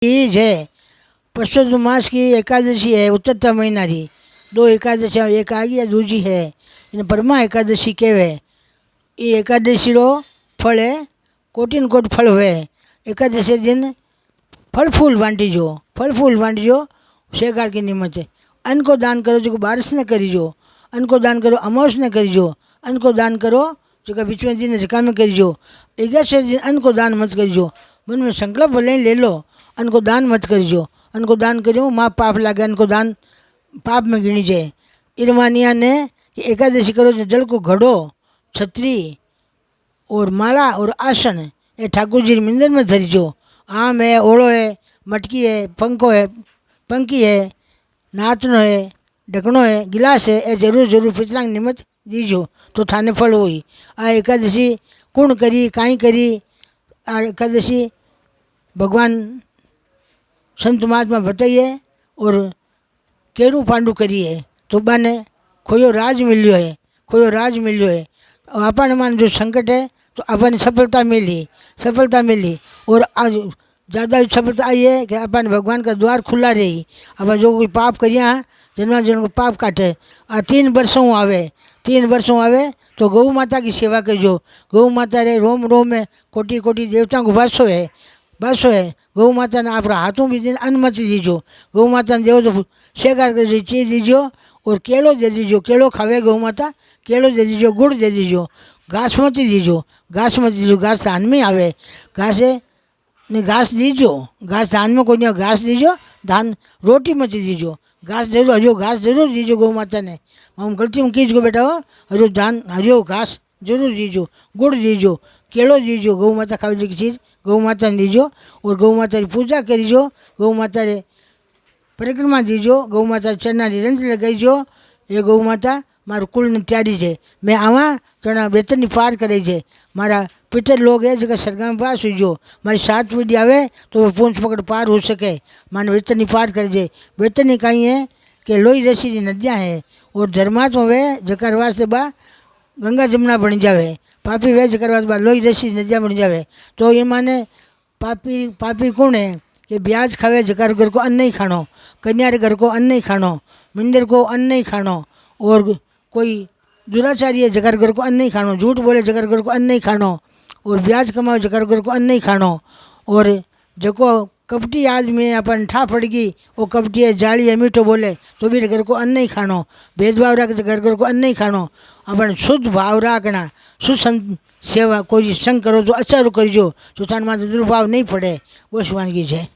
ये है पुरुषोत्तम मास की एकादशी है उत्तरता महीना की। दो एकादशी एक आ गई दूजी है इन परमा एकादशी कहवे। ये एकादशी रो फल है कोटिन कोट फल हुए। एकादशी दिन फल फूल बांटीजो फल फूल बांटीजो शेगार की निमत है। अन्न को दान करो जो बारिश न करीजो। अन्न को दान करो अमावस न करीजो। अन्न को दान करो जो बीच में दिन झका में करीजो। 11 दिन अन्न को दान मत करीजो। मन में संकल्प भले ले लो अन्न को दान मत करीजो। अन्न को दान करो माँ पाप लागे अन्न को दान पाप में गिनी जाए। इरमानिया ने एकादशी करो जो जल को घड़ो छतरी और माला और आसन ये ठाकुर जी मंदिर में धरीजो। आम है ओढ़ो है मटकी है पंखो है पंखी है नाचनो है ढकनो है गिलास है ये जरूर जरूर पितरा निमित्त दीजो तो थाने फल हुई। आ एकादशी कौन करी काई करी। आ एकादशी भगवान संत महात्मा बताइए और केरू पांडु करिए तो बाने खोयो राज मिलियो है खोयो राज मिलियो है। अपन मान जो संकट है तो अपन सफलता मिली और आज ज़्यादा सफलता आई है कि अपन भगवान का द्वार खुला रही। अपन जो कोई पाप करिया जन्मा जन को पाप काटे। आ 3 वर्षों आवे तो गौ माता की सेवा करजो। गौ माता रे रोम रोम में कोटि कोटि देवता को बासो है। गौ माता ने आप हाथों भी दिन अनुमति दीजो। गौ माता ने देव तो शेगार कर चीज दीजो और केलो दे दीजो। केलो खावे गौ माता केलो दे दीजो गुड़ दे दीजो। घास मत दीजो घास दान में आवे। घास ने घास दीजो घास दान में कोई नहीं घास दीजो धान रोटी मत दीजो। घास जरूर हरियो घास जरूर दीजो गौ माता ने। हम गलती में कीज को बेटा हो हरियो धान हरियो घास जरूर दीजो गुड़ दीजो केलो दीजो। गौ माता खावे की चीज़ गौ माता ने दीजो और गौ माता की पूजा करीजो। गौ माता रे परिक्रमा दीजो। गौ माता चरना रंज लगाईजो। ये गौ माता मारू कुल ने त्यारी है। मैं आवा चना वेतन पार करे है। मारा पितर लोग है जगह सरगा में पास हुई जो मारी 7 पीढ़ी आवे तो वो पूंछ पकड़ पार हो सके। मान वेतन पार करे जे। वेतन कहीं है कि लोही रसी की नदियाँ है और धर्मात्मा वे जकर वास्ते बा गंगा जमुना बन जावे। पापी वे जकर वास्ते बा लोही रसी नदियाँ बन जावे। तो ये माने पापी कौन है कि ब्याज खावे जकर घर को अन्न नहीं खानो कन्या रे घर को अन्न नहीं खानो मंदिर को अन्न नहीं खानो और कोई दुराचारी है जगर घर को अन्न नहीं खानो झूठ बोले जगर घर को अन्न नहीं खानो और ब्याज कमाओ जगर घर को अन्न नहीं खानो और जको कपटी आदमी अपन ठा पड़गी वो कपटी है जाली है मीठो बोले तो भी घर को अन्न नहीं खानो। भेदभाव रख घर को अन्न नहीं खानो। अपन शुद्ध भाव रखना सुसंत सेवा कोई संग करो तो अच्छा करीजो तो थान माथे दुर्भाव नहीं पड़े। वो शिवानगी है।